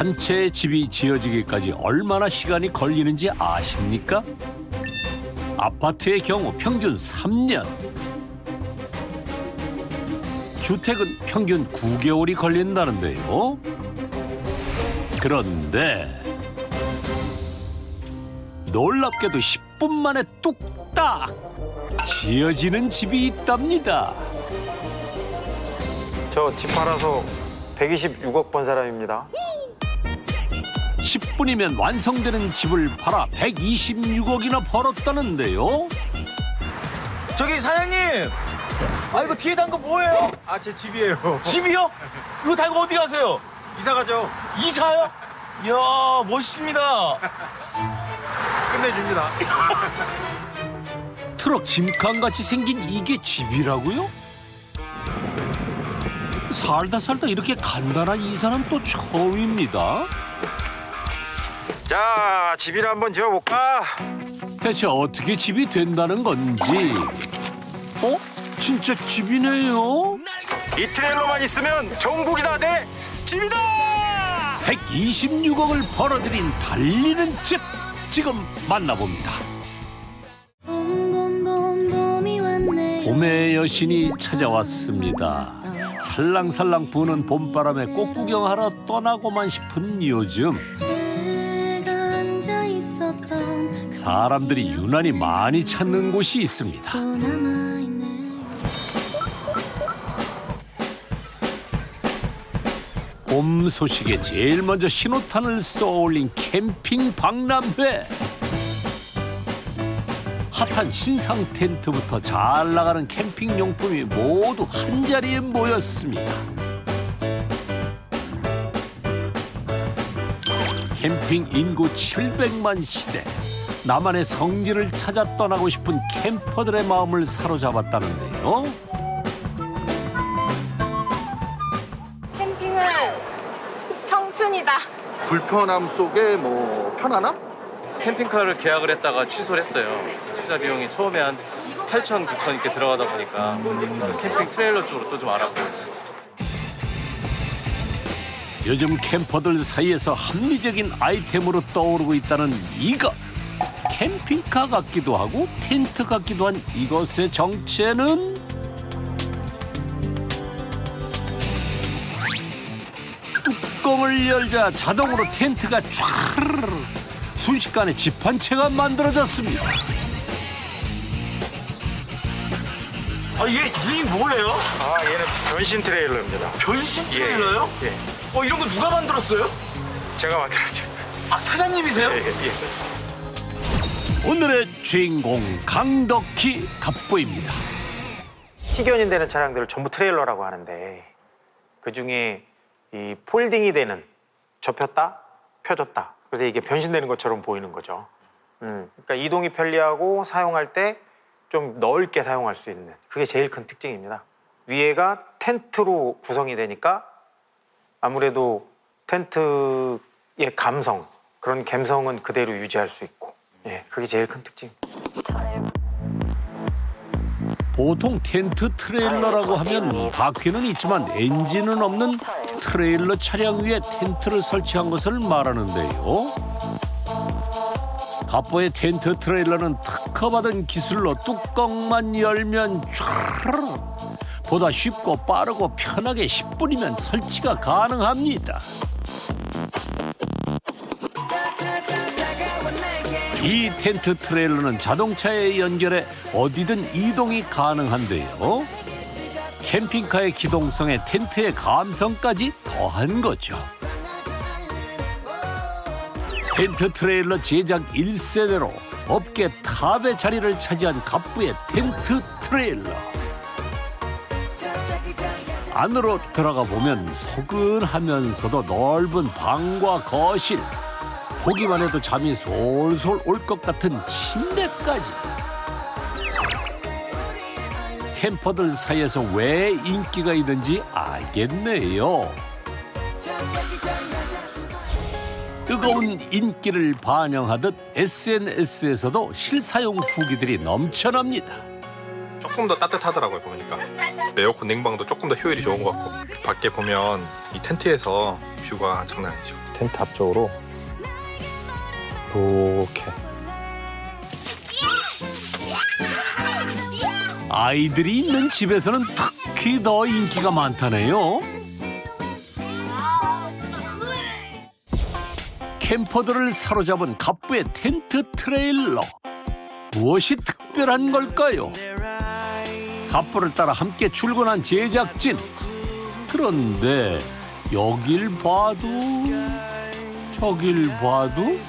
한 채의 집이 지어지기까지 얼마나 시간이 걸리는지 아십니까? 아파트의 경우 평균 3년. 주택은 평균 9개월이 걸린다는데요. 그런데 놀랍게도 10분 만에 뚝딱 지어지는 집이 있답니다. 저 집 팔아서 126억 번 사람입니다. 10분이면 완성되는 집을 팔아 126억이나 벌었다는데요. 저기 사장님! 아 이거 뒤에 단 거 뭐예요? 아, 제 집이에요. 집이요? 이거 달고 어디 가세요? 이사 가죠. 이사요? 이야 멋있습니다. 끝내줍니다. 트럭 짐칸같이 생긴 이게 집이라고요? 살다 이렇게 간단한 이사는 또 처음입니다. 자, 집이나 한번 지어볼까? 대체 어떻게 집이 된다는 건지. 진짜 집이네요. 이 트레일러만 있으면 전국이 다 내 집이다! 126억을 벌어들인 달리는 집, 지금 만나봅니다. 봄의 여신이 찾아왔습니다. 살랑살랑 부는 봄바람에 꽃 구경하러 떠나고만 싶은 요즘, 사람들이 유난히 많이 찾는 곳이 있습니다. 봄 소식에 제일 먼저 신호탄을 쏘올린 캠핑 박람회. 핫한 신상 텐트부터 잘 나가는 캠핑 용품이 모두 한자리에 모였습니다. 캠핑 인구 700만 시대. 나만의 성지를 찾아 떠나고 싶은 캠퍼들의 마음을 사로잡았다는데요. 캠핑은 청춘이다. 불편함 속에 뭐 편안함? 캠핑카를 계약을 했다가 취소를 했어요. 투자 비용이 처음에 한 8천, 9천 이렇게 들어가다 보니까 그래서 캠핑 트레일러 쪽으로 또 좀 알아보고. 요즘 캠퍼들 사이에서 합리적인 아이템으로 떠오르고 있다는 이것. 캠핑카 같기도 하고 텐트 같기도 한 이것의 정체는? 뚜껑을 열자 자동으로 텐트가 촤르르 순식간에 집 한 채가 만들어졌습니다. 아 이게 뭐예요? 아, 얘는 변신 트레일러입니다. 변신 트레일러요? 예. 이런 거 누가 만들었어요? 제가 만들었죠. 아 사장님이세요? 예. 오늘의 주인공 강덕희 갑부입니다. 희견이 되는 차량들을 전부 트레일러라고 하는데 그중에 이 폴딩이 되는 접혔다, 펴졌다. 그래서 이게 변신되는 것처럼 보이는 거죠. 그러니까 이동이 편리하고 사용할 때 좀 넓게 사용할 수 있는 그게 제일 큰 특징입니다. 위에가 텐트로 구성이 되니까 아무래도 텐트의 감성, 그런 감성은 그대로 유지할 수 있고 그게 제일 큰 특징입니다. 보통 텐트 트레일러라고 하면 바퀴는 있지만 엔진은 없는 트레일러 차량 위에 텐트를 설치한 것을 말하는데요. 갑보의 텐트 트레일러는 특허받은 기술로 뚜껑만 열면 촤르르 보다 쉽고 빠르고 편하게 10분이면 설치가 가능합니다. 이 텐트 트레일러는 자동차에 연결해 어디든 이동이 가능한데요. 캠핑카의 기동성에 텐트의 감성까지 더한 거죠. 텐트 트레일러 제작 1세대로 업계 탑의 자리를 차지한 갑부의 텐트 트레일러. 안으로 들어가 보면 포근하면서도 넓은 방과 거실, 보기만 해도 잠이 솔솔 올 것 같은 침대까지. 캠퍼들 사이에서 왜 인기가 있는지 알겠네요. 뜨거운 인기를 반영하듯 SNS에서도 실사용 후기들이 넘쳐납니다. 조금 더 따뜻하더라고요, 보니까. 에어컨 냉방도 조금 더 효율이 좋은 것 같고 밖에 보면 이 텐트에서 뷰가 장난 아니죠. 텐트 앞쪽으로 이렇게. 아이들이 있는 집에서는 특히 더 인기가 많다네요. 캠퍼들을 사로잡은 갑부의 텐트 트레일러. 무엇이 특별한 걸까요? 갑부를 따라 함께 출근한 제작진. 그런데 여길 봐도 저길 봐도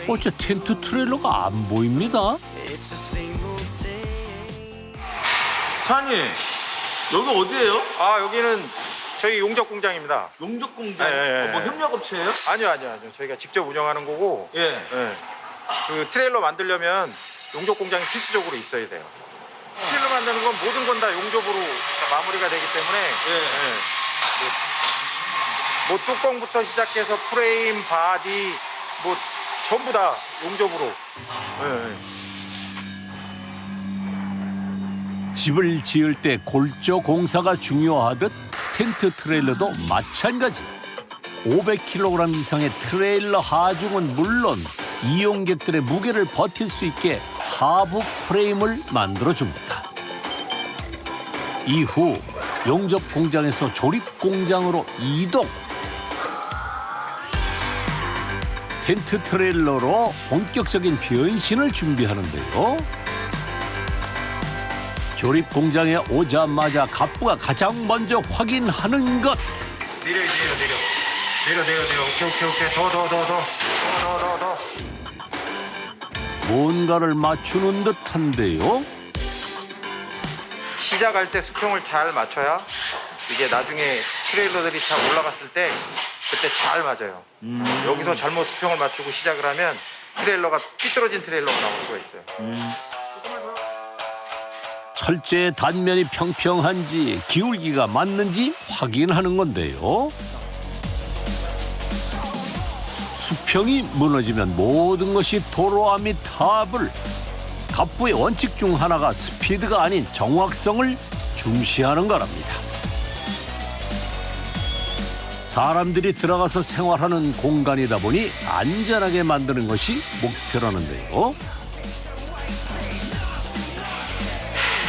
어째 텐트 트레일러가 안 보입니다. 사장님, 여기 어디예요? 아, 여기는 저희 용접 공장입니다. 용접 공장? 예. 뭐 협력업체예요? 아니요. 저희가 직접 운영하는 거고. 예. 예. 그 트레일러 만들려면 용접 공장이 필수적으로 있어야 돼요. 트레일러 만드는 건 모든 건 다 용접으로 다 마무리가 되기 때문에 뭐 뚜껑부터 시작해서 프레임, 바디 뭐 전부 다 용접으로. 집을 지을 때 골조 공사가 중요하듯 텐트 트레일러도 마찬가지. 500kg 이상의 트레일러 하중은 물론 이용객들의 무게를 버틸 수 있게 하부 프레임을 만들어줍니다. 이후 용접 공장에서 조립 공장으로 이동. 텐트 트레일러로 본격적인 변신을 준비하는데요. 조립 공장에 오자마자 갑부가 가장 먼저 확인하는 것. 내려. 오케이. 더. 뭔가를 맞추는 듯한데요. 시작할 때 수평을 잘 맞춰야 이게 나중에 트레일러들이 다 올라갔을 때 그때 잘 맞아요. 여기서 잘못 수평을 맞추고 시작을 하면 트레일러가 삐뚤어진 트레일러가 나올 수가 있어요. 철제 단면이 평평한지 기울기가 맞는지 확인하는 건데요. 수평이 무너지면 모든 것이 도로아미타불. 갑부의 원칙 중 하나가 스피드가 아닌 정확성을 중시하는 거랍니다. 사람들이 들어가서 생활하는 공간이다 보니 안전하게 만드는 것이 목표라는데요.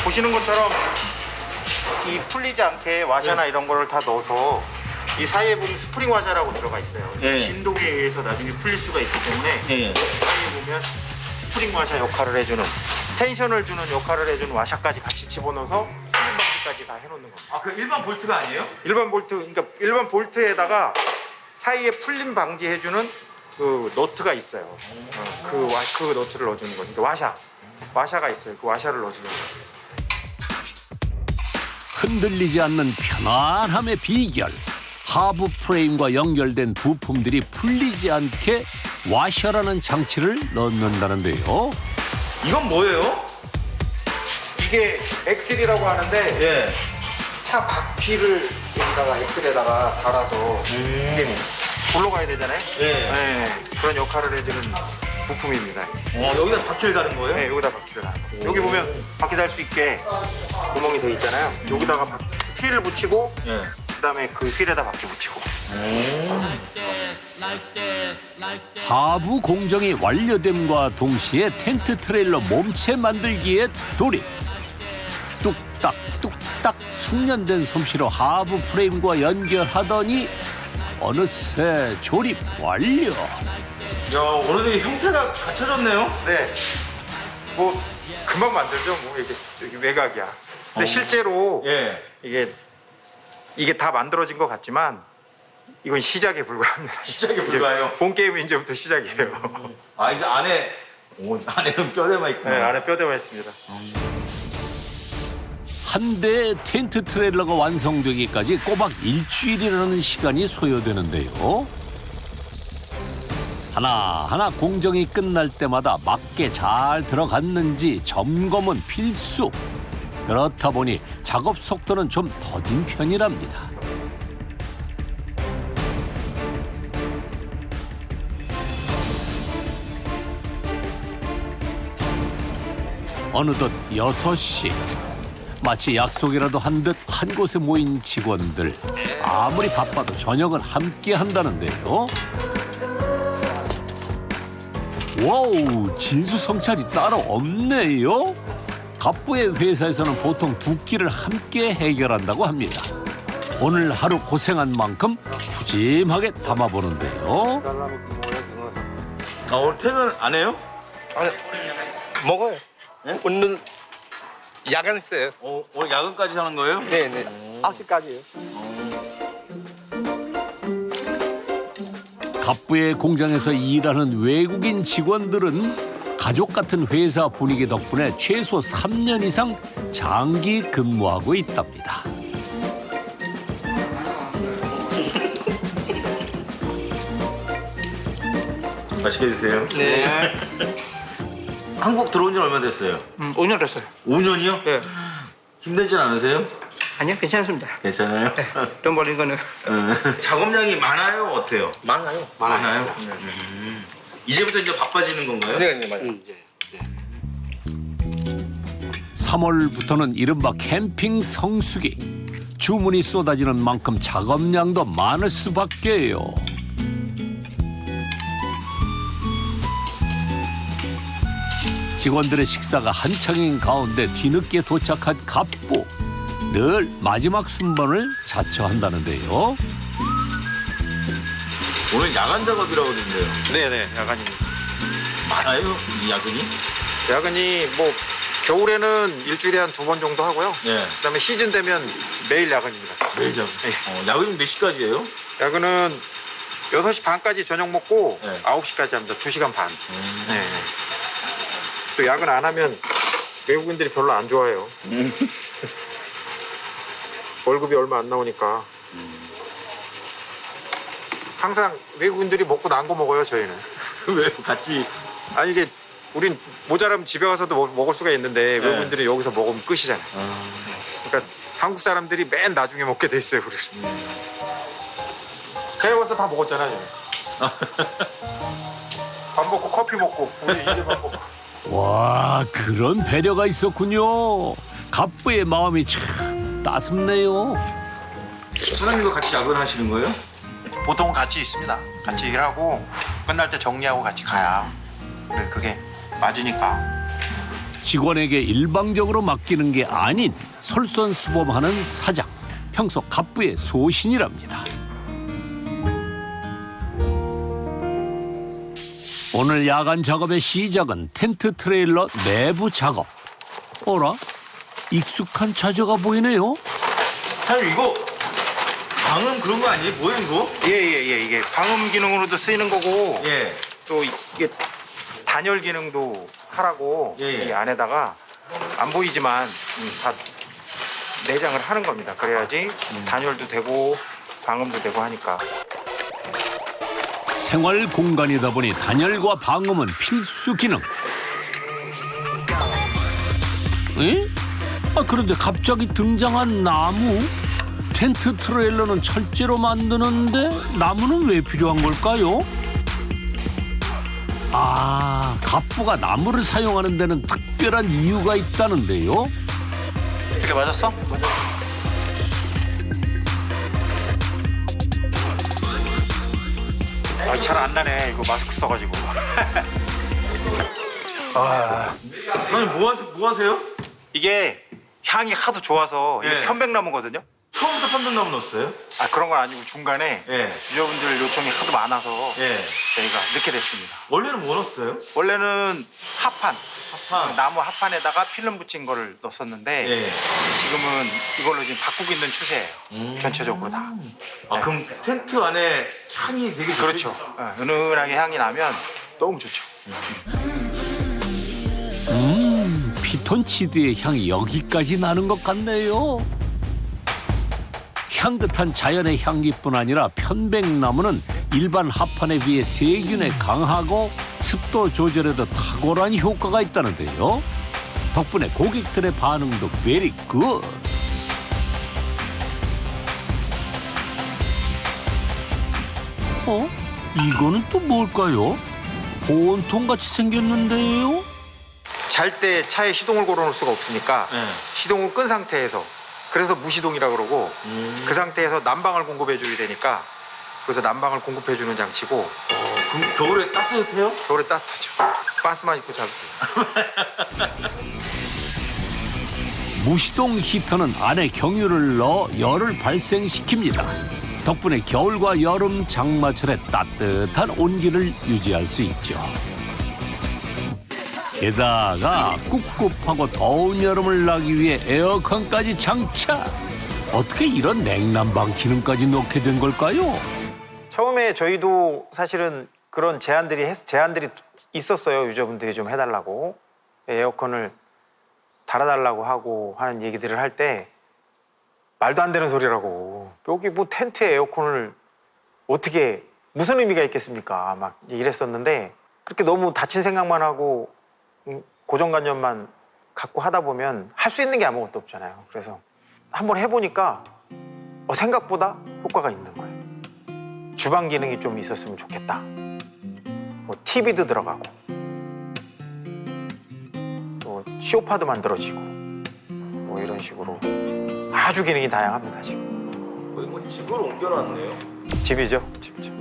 보시는 것처럼 이 풀리지 않게 와샤나 이런 거를 다 넣어서 이 사이에 보면 스프링 와샤라고 들어가 있어요. 예. 진동에 의해서 나중에 풀릴 수가 있기 때문에 예. 사이에 보면 스프링 와샤 역할을 해주는, 텐션을 주는 역할을 해주는 와샤까지 같이 집어넣어서 풀림 방지까지 다 해놓는 겁니다. 아, 그 일반 볼트가 아니에요? 그러니까 일반 볼트에다가 사이에 풀림 방지해주는 그 너트가 있어요. 그 너트를 넣어주는 거예요. 그러니까 와샤가 있어요. 그 와샤를 넣어주는 거예요. 흔들리지 않는 편안함의 비결. 하부 프레임과 연결된 부품들이 풀리지 않게 와셔라는 장치를 넣는다는데요. 이건 뭐예요? 이게 엑셀이라고 하는데 예. 차 바퀴를 여기다가 엑셀에다가 달아서 이게 굴러가야 되잖아요. 예. 그런 역할을 해주는 부품입니다. 여기다 바퀴를 다른 거예요? 네, 여기다 바퀴를 달는 거예요. 여기 보면 바퀴 달 수 있게 구멍이 돼 있잖아요. 여기다가 휠을 붙이고 예. 그다음에 그 휠에다 바퀴 붙이고. 하부 공정이 완료됨과 동시에 텐트 트레일러 몸체 만들기에 돌입. 뚝딱 숙련된 솜씨로 하부 프레임과 연결하더니 어느새 조립 완료. 야, 어느 정도 형태가 갖춰졌네요? 네. 뭐 금방 만들죠. 뭐 이게 외곽이야. 근데 실제로 예. 이게 다 만들어진 것 같지만 이건 시작에 불과합니다. 시작에 불과해요? 본 게임은 이제부터 시작이에요. 아, 이제 안에는 뼈대만 있구나. 네, 안에 뼈대만 있습니다. 한 대의 텐트 트레일러가 완성되기까지 꼬박 일주일이라는 시간이 소요되는데요. 하나하나 공정이 끝날 때마다 맞게 잘 들어갔는지 점검은 필수. 그렇다 보니 작업 속도는 좀 더딘 편이랍니다. 어느덧 6시. 마치 약속이라도 한 듯 한 곳에 모인 직원들. 아무리 바빠도 저녁은 함께 한다는데요. 와우, 진수성찬이 따로 없네요. 갑부의 회사에서는 보통 두 끼를 함께 해결한다고 합니다. 오늘 하루 고생한 만큼 푸짐하게 담아보는데요. 아, 오늘 퇴근 안 해요? 먹어요. 오늘 야간 있어요. 오늘 야근까지 하는 거예요? 네네. 9시까지요. 갑부의 공장에서 일하는 외국인 직원들은 가족 같은 회사 분위기 덕분에 최소 3년 이상 장기 근무하고 있답니다. 맛있게 드세요. 네. 한국 들어온 지 얼마 됐어요? 5년 됐어요. 5년이요? 예. 힘들진 않으세요? 아니요, 괜찮습니다. 괜찮아요? 돈 벌린 거는. 작업량이 많아요? 어때요? 많아요. 많아요? 이제부터 이제 바빠지는 건가요? 네, 맞아요. 3월부터는 이른바 캠핑 성수기. 주문이 쏟아지는 만큼 작업량도 많을 수밖에요. 직원들의 식사가 한창인 가운데 뒤늦게 도착한 갑부. 늘 마지막 순번을 자처한다는데요. 오늘 야간 작업이라고 그러는데요. 네네, 야간입니다. 많아요? 이 야근이? 야근이 뭐 겨울에는 일주일에 한 2번 정도 하고요. 네. 그다음에 시즌 되면 매일 야근입니다. 매일 작업. 네. 야근이 몇 시까지예요? 야근은 6시 반까지 저녁 먹고 네. 9시까지 합니다. 2시간 반. 네. 또 야근 안 하면 외국인들이 별로 안 좋아해요. 월급이 얼마 안 나오니까. 항상 외국인들이 먹고 난 거 먹어요, 저희는. 왜 같이? 아니 이제 우린 모자라면 집에 가서도 먹을 수가 있는데 네. 외국인들이 여기서 먹으면 끝이잖아요. 그러니까 한국 사람들이 맨 나중에 먹게 돼 있어요, 우리를. 해외 와서 다 먹었잖아요. 밥 먹고 커피 먹고 우리 이제 밥 먹고. 와, 그런 배려가 있었군요. 갑부의 마음이 참 따숩네요. 사장님도 같이 야근하시는 거예요? 보통은 같이 있습니다. 같이 일하고 끝날 때 정리하고 같이 가야 그게 맞으니까. 직원에게 일방적으로 맡기는 게 아닌 솔선수범하는 사장. 평소 갑부의 소신이랍니다. 오늘 야간 작업의 시작은 텐트 트레일러 내부 작업. 어라? 익숙한 자재가 보이네요. 사장님 이거 방음 그런 거 아니에요? 뭐예요 이거? 예예예, 이게 방음 기능으로도 쓰이는 거고 예. 또 이게 단열 기능도 하라고 예. 이 안에다가 안 보이지만 다 내장을 하는 겁니다. 그래야지 단열도 되고 방음도 되고 하니까. 생활 공간이다 보니 단열과 방음은 필수 기능. 에? 아, 그런데 갑자기 등장한 나무? 텐트 트레일러는 철제로 만드는데 나무는 왜 필요한 걸까요? 아, 갑부가 나무를 사용하는 데는 특별한 이유가 있다는데요. 이렇게 맞았어? 아, 잘 안 나네. 이거 마스크 써가지고. 사장님 뭐 하세요? 이게 향이 하도 좋아서 이게 예. 편백나무거든요. 처음부터 편백나무 넣었어요? 아, 그런 건 아니고 중간에 예. 유저분들 요청이 하도 많아서 예. 저희가 넣게 됐습니다. 원래는 뭐 넣었어요? 원래는 합판, 합판. 나무 합판에다가 필름 붙인 거를 넣었었는데 예. 지금은 이걸로 지금 바꾸고 있는 추세예요. 전체적으로 다. 아 그럼 텐트 안에 향이 되게 좋죠? 그렇죠. 은은하게 향이 나면 너무 좋죠. 피톤치드의 향이 여기까지 나는 것 같네요. 향긋한 자연의 향기뿐 아니라 편백나무는 일반 합판에 비해 세균에 강하고 습도 조절에도 탁월한 효과가 있다는데요. 덕분에 고객들의 반응도 베리 굿. 어? 이거는 또 뭘까요? 보온통 같이 생겼는데요? 잘 때 차에 시동을 걸어놓을 수가 없으니까 네. 시동을 끈 상태에서 그래서 무시동이라고 그러고 그 상태에서 난방을 공급해줘야 되니까 그래서 난방을 공급해주는 장치고 그럼 겨울에 따뜻해요? 겨울에 따뜻하죠. 반스만 입고 자도 돼요. 무시동 히터는 안에 경유를 넣어 열을 발생시킵니다. 덕분에 겨울과 여름 장마철에 따뜻한 온기를 유지할 수 있죠. 게다가 꿉꿉하고 더운 여름을 나기 위해 에어컨까지 장착. 어떻게 이런 냉난방 기능까지 넣게 된 걸까요? 처음에 저희도 사실은 그런 제안들이 있었어요. 유저분들이 좀 해달라고 에어컨을 달아달라고 하고 하는 얘기들을 할 때 말도 안 되는 소리라고 여기 뭐 텐트에 에어컨을 어떻게 무슨 의미가 있겠습니까? 막 이랬었는데 그렇게 너무 다친 생각만 하고 고정관념만 갖고 하다 보면 할 수 있는 게 아무것도 없잖아요. 그래서 한번 해보니까 생각보다 효과가 있는 거예요. 주방 기능이 좀 있었으면 좋겠다. 뭐 TV도 들어가고 또 쇼파도 만들어지고 뭐 이런 식으로 아주 기능이 다양합니다. 지금 거의 뭐 집으로 옮겨놨네요. 집이죠. 집이죠.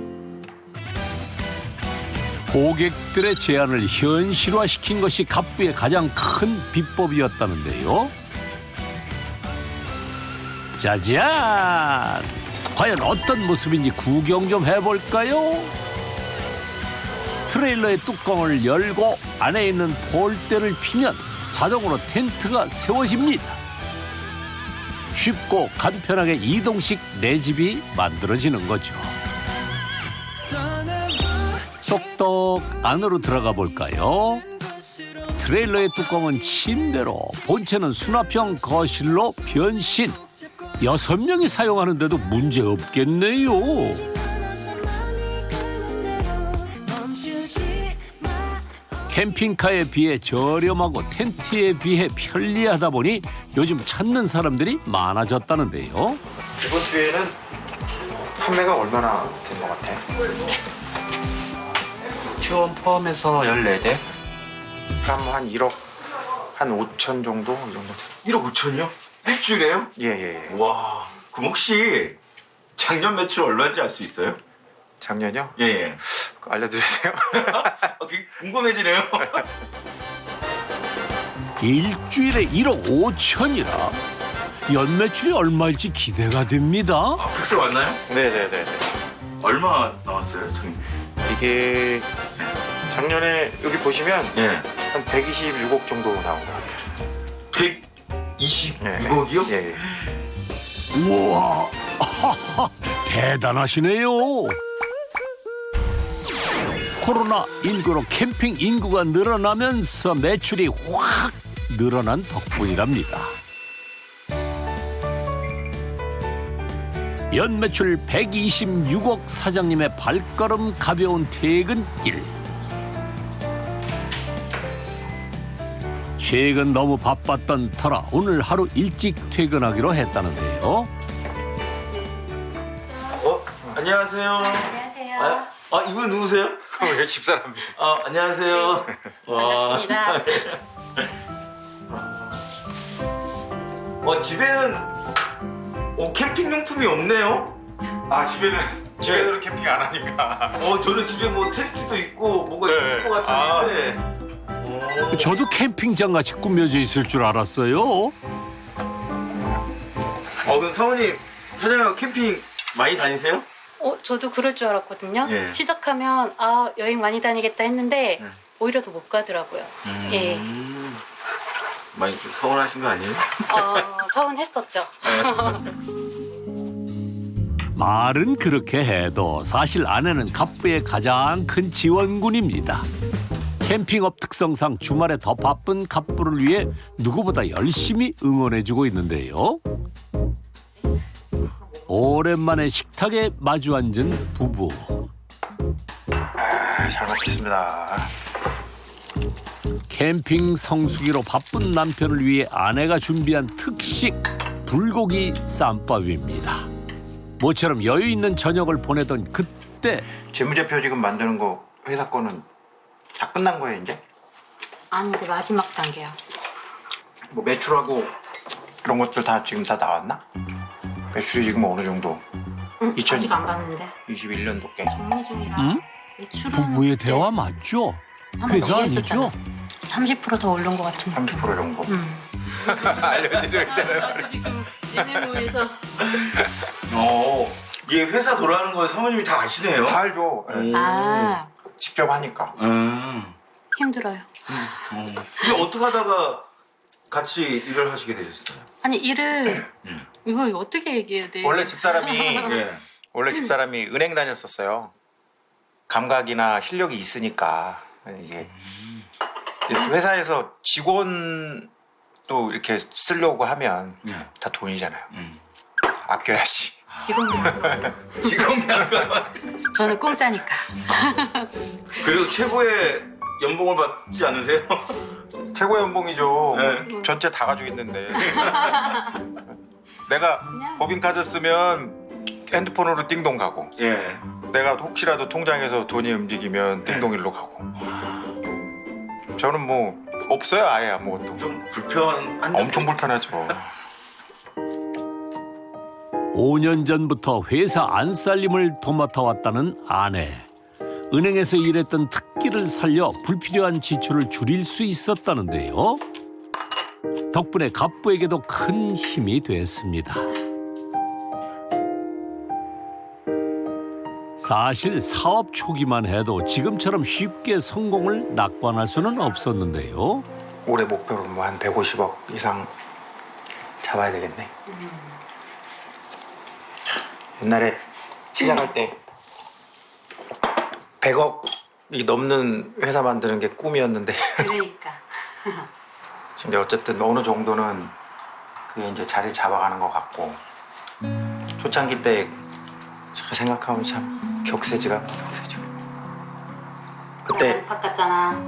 고객들의 제안을 현실화시킨 것이 갑부의 가장 큰 비법이었다는데요. 짜잔! 과연 어떤 모습인지 구경 좀 해볼까요? 트레일러의 뚜껑을 열고 안에 있는 폴대를 피면 자동으로 텐트가 세워집니다. 쉽고 간편하게 이동식 내 집이 만들어지는 거죠. 똑똑 안으로 들어가 볼까요? 트레일러의 뚜껑은 침대로, 본체는 수납형 거실로 변신. 6명이 사용하는데도 문제 없겠네요. 캠핑카에 비해 저렴하고 텐트에 비해 편리하다 보니 요즘 찾는 사람들이 많아졌다는데요. 이번 주에는 판매가 얼마나 된 것 같아? 체험 포함해서 14대. 그럼 한 1억 한 5천 정도 이 정도. 1억 5천이요? 일주일에요? 예예. 예. 와, 그럼 혹시 작년 매출 얼마인지 알 수 있어요? 작년요? 예, 예. 알려드리세요. 되게 궁금해지네요. 일주일에 1억 5천이라 연매출이 얼마일지 기대가 됩니다. 백세 맞나요? 네네네. 얼마 나왔어요? 이게 작년에 여기 보시면 예. 한 126억 정도 나온 것 같아요. 126억이요? 예. 우와, 대단하시네요. 코로나19로 캠핑 인구가 늘어나면서 매출이 확 늘어난 덕분이랍니다. 연매출 126억 사장님의 발걸음 가벼운 퇴근길. 최근 너무 바빴던 터라 오늘 하루 일찍 퇴근하기로 했다는데요. 안녕하세요. 안녕하세요. 이분 누구세요? 왜 집사람입니다. 안녕하세요. 반갑습니다. 집에는 캠핑용품이 없네요. 아 집에서는 캠핑 안 하니까. 저는 집에 뭐 텐트도 있고 뭐가 있을 것 같은데. 저도 캠핑장 같이 꾸며져 있을 줄 알았어요. 그럼 사모님, 사장님 캠핑 많이 다니세요? 저도 그럴 줄 알았거든요. 예. 시작하면 여행 많이 다니겠다 했는데 오히려 더 못 가더라고요. 예. 많이 좀 서운하신 거 아니에요? 서운했었죠. 말은 그렇게 해도 사실 아내는 갑부의 가장 큰 지원군입니다. 캠핑업 특성상 주말에 더 바쁜 갑부를 위해 누구보다 열심히 응원해주고 있는데요. 오랜만에 식탁에 마주 앉은 부부. 잘 먹겠습니다. 캠핑 성수기로 바쁜 남편을 위해 아내가 준비한 특식 불고기 쌈밥입니다. 모처럼 여유 있는 저녁을 보내던 그때 재무제표 지금 만드는 거 회사 거는 다 끝난 거예요 이제? 아니 이제 마지막 단계야. 뭐 매출하고 이런 것들 다 지금 다 나왔나? 매출이 지금 어느 정도? 응, 2000 아직 안 봤는데. 21년도께. 정리 중이라. 응? 매출은 부부의 그때 대화 맞죠? 한번 회사 얘기했었잖아. 아니죠? 30%더 오른 것 같은 느낌. 30% 정도. 알려드릴 때는. 지금 얘네 모여서 이게 회사 돌아가는 거 사모님이 다 아시네요. 다 알죠. 예. 아 직접 하니까. 힘들어요. 근데 어떻게 하다가 같이 일을 하시게 되셨어요? 아니 일을 이걸 어떻게 얘기해야 돼? 원래 집사람이 예. 원래 집사람이 은행 다녔었어요. 감각이나 실력이 있으니까 이제 회사에서 직원 또 이렇게 쓰려고 하면 다 돈이잖아요. 아껴야지. 직원이 직원이 아까 저는 공짜니까. 그리고 최고의 연봉을 받지 않으세요? 최고 연봉이죠. 네. 전체 다 가지고 있는데. 내가 법인카드 쓰면 핸드폰으로 띵동 가고, 예. 내가 혹시라도 통장에서 돈이 움직이면 띵동일로 가고. 저는 뭐 없어요, 아예 아무것도. 좀 불편한. 엄청 불편하죠. 5년 전부터 회사 안살림을 도맡아 왔다는 아내. 은행에서 일했던 특기를 살려 불필요한 지출을 줄일 수 있었다는데요. 덕분에 갑부에게도 큰 힘이 됐습니다. 사실 사업 초기만 해도 지금처럼 쉽게 성공을 낙관할 수는 없었는데요. 올해 목표로 뭐 한 150억 이상 잡아야 되겠네. 옛날에 시작할 때 100억이 넘는 회사 만드는 게 꿈이었는데 그러니까. 근데 어쨌든 어느 정도는 그게 이제 자리 잡아가는 것 같고 초창기 때 생각하면 참 격세지가. 그때 팍 같잖아.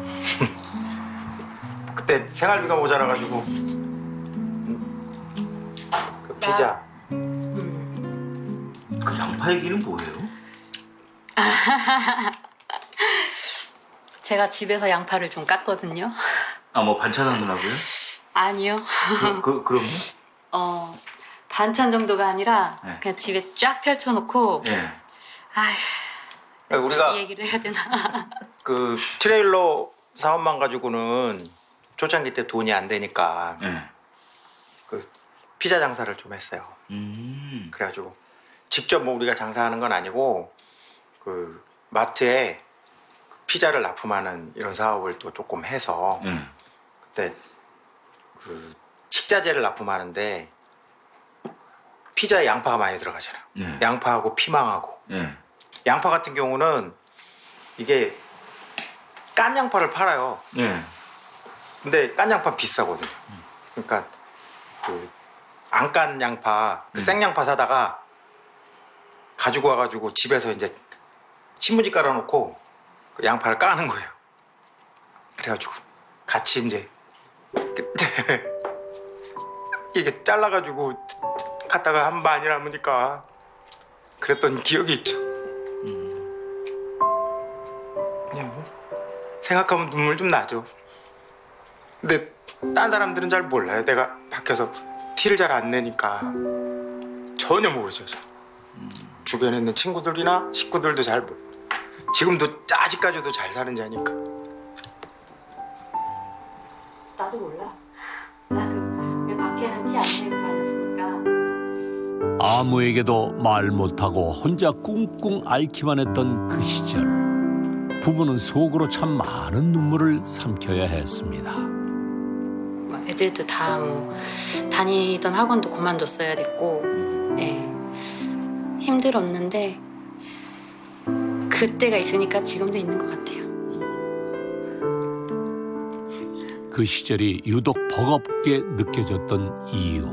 그때 생활비가 모자라가지고 그 피자 그 양파 얘기는 뭐예요? 제가 집에서 양파를 좀 깠거든요. 아, 뭐 반찬 하느라고요? 아니요. 그럼요? 반찬 정도가 아니라 네. 그냥 집에 쫙 펼쳐놓고 예. 아휴 우리가 이 얘기를 해야 되나? 그 트레일러 사업만 가지고는 초창기 때 돈이 안 되니까 예. 그 피자 장사를 좀 했어요. 그래가지고 직접 뭐 우리가 장사하는 건 아니고 그 마트에 피자를 납품하는 이런 사업을 또 조금 해서 그때 그 식자재를 납품하는데 피자에 양파가 많이 들어가잖아요. 양파하고 피망하고. 양파 같은 경우는 이게 깐 양파를 팔아요. 근데 깐 양파 비싸거든요. 그러니까 그 안 깐 양파, 그 생양파 사다가 가지고 와가지고 집에서 이제 신문지 깔아놓고 그 양파를 까는 거예요. 그래가지고 같이 이제 그때 이게 잘라가지고 갖다가 한 반이 남으니까 그랬던 기억이 있죠. 그냥 뭐 생각하면 눈물 좀 나죠. 근데 다른 사람들은 잘 몰라요. 내가 밖에서 티를 잘 안 내니까 전혀 모르죠. 주변에 있는 친구들이나 식구들도 잘 모르고 지금도 아직까지도 잘 사는지 아니까. 나도 몰라. 나도 왜 밖에는 티 안 내고 다녔으니까. 아무에게도 말 못하고 혼자 꿍꿍 앓기만 했던 그 시절. 부부는 속으로 참 많은 눈물을 삼켜야 했습니다. 애들도 다 뭐 다니던 학원도 그만뒀어야 됐고, 예. 힘들었는데 그때가 있으니까 지금도 있는 것 같아요. 그 시절이 유독 버겁게 느껴졌던 이유.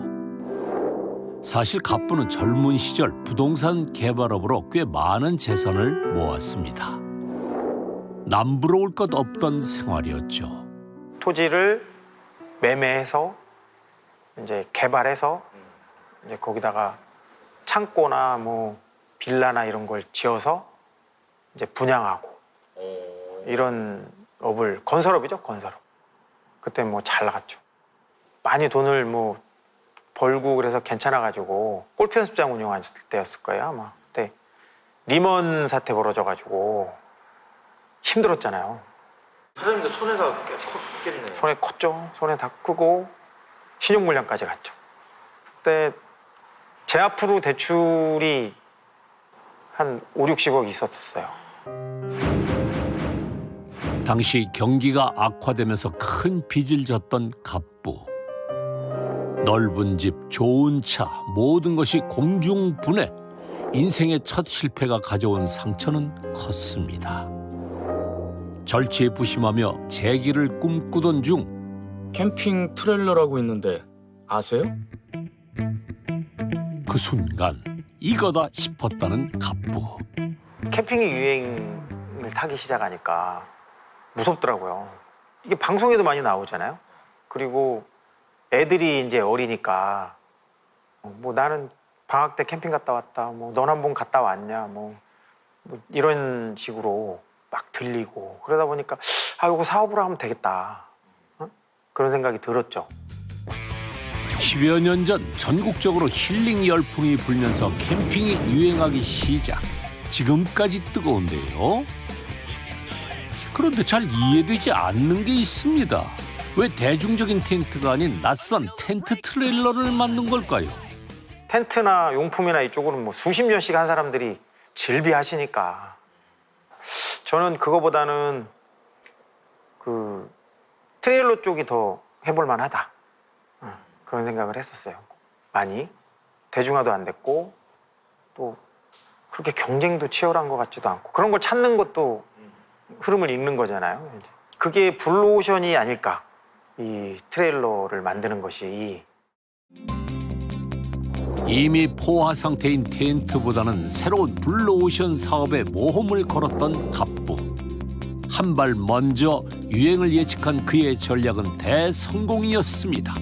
사실 갑부는 젊은 시절 부동산 개발업으로 꽤 많은 재산을 모았습니다. 남부러울 것 없던 생활이었죠. 토지를 매매해서 이제 개발해서 이제 거기다가 창고나 뭐 빌라나 이런 걸 지어서 이제 분양하고 이런 업을 건설업이죠, 건설업. 그때 뭐 잘 나갔죠. 많이 돈을 뭐 벌고 그래서 괜찮아가지고 골프 연습장 운영했을 때였을 거예요 아마. 그때 리먼 사태 벌어져가지고 힘들었잖아요. 사장님도 손해가 꽤 컸겠네요. 손에 컸죠. 손에 다 크고 신용불량까지 갔죠. 그때 제 앞으로 대출이 한 5, 60억 있었어요. 당시 경기가 악화되면서 큰 빚을 졌던 갑부. 넓은 집, 좋은 차, 모든 것이 공중분해. 인생의 첫 실패가 가져온 상처는 컸습니다. 절치부심하며 재기를 꿈꾸던 중 캠핑 트레일러라고 있는데 아세요? 그 순간 이거다 싶었다는 갑부. 캠핑이 유행을 타기 시작하니까 무섭더라고요. 이게 방송에도 많이 나오잖아요. 그리고 애들이 이제 어리니까 뭐 나는 방학 때 캠핑 갔다 왔다. 뭐 넌 한 번 갔다 왔냐. 뭐 이런 식으로 막 들리고 그러다 보니까 아 이거 사업으로 하면 되겠다. 그런 생각이 들었죠. 10여 년 전 전국적으로 힐링 열풍이 불면서 캠핑이 유행하기 시작. 지금까지 뜨거운데요. 그런데 잘 이해되지 않는 게 있습니다. 왜 대중적인 텐트가 아닌 낯선 텐트 트레일러를 만든 걸까요? 텐트나 용품이나 이쪽으로는 뭐 수십 년씩 한 사람들이 질비하시니까 저는 그거보다는 그 트레일러 쪽이 더 해볼 만하다. 그런 생각을 했었어요. 많이 대중화도 안 됐고 또 그렇게 경쟁도 치열한 것 같지도 않고 그런 걸 찾는 것도 흐름을 읽는 거잖아요. 이제. 그게 블루오션이 아닐까. 이 트레일러를 만드는 것이. 이미 포화 상태인 텐트보다는 새로운 블루오션 사업에 모험을 걸었던 갑부. 한 발 먼저 유행을 예측한 그의 전략은 대성공이었습니다.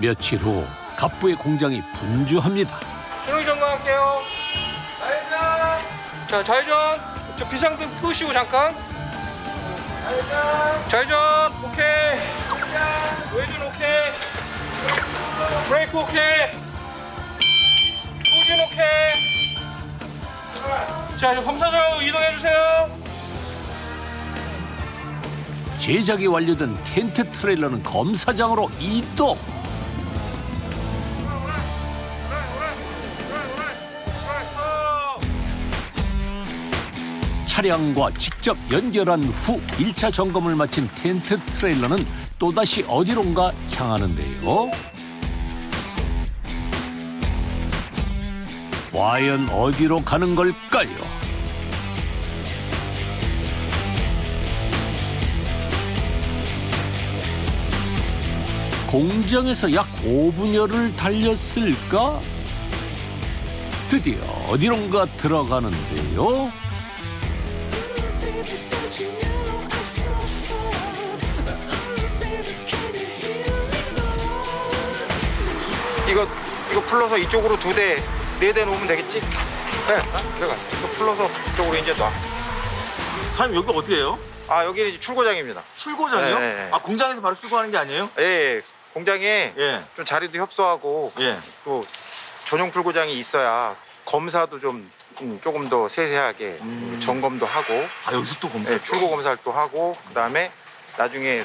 며칠 후 갑부의 공장이 분주합니다. 신호기 점검할게요. 자, 좌회전. 저 비상등 끄시고 잠깐. 좌회전. 오케이. 외전 오케이. 브레이크 오케이. 후진 오케이. 자, 이제 검사장으로 이동해 주세요. 제작이 완료된 텐트 트레일러는 검사장으로 이동. 차량과 직접 연결한 후 1차 점검을 마친 텐트 트레일러는 또다시 어디론가 향하는데요. 과연 어디로 가는 걸까요? 공장에서 약 5분여를 달렸을까? 드디어 어디론가 들어가는데요. 이거 풀러서 이쪽으로 2대, 4대 놓으면 되겠지? 네, 들어가. 이거 풀러서 이쪽으로 이제 놔. 사장님 여기 어디예요? 아, 여기는 이제 출고장입니다. 출고장이요? 네, 네. 아 공장에서 바로 출고하는 게 아니에요? 예, 공장에 예. 좀 자리도 협소하고 예. 또 전용 출고장이 있어야 검사도 좀 조금 더 세세하게 점검도 하고 아 여기서 또 검사. 예, 출고 검사를 또 하고 그다음에 나중에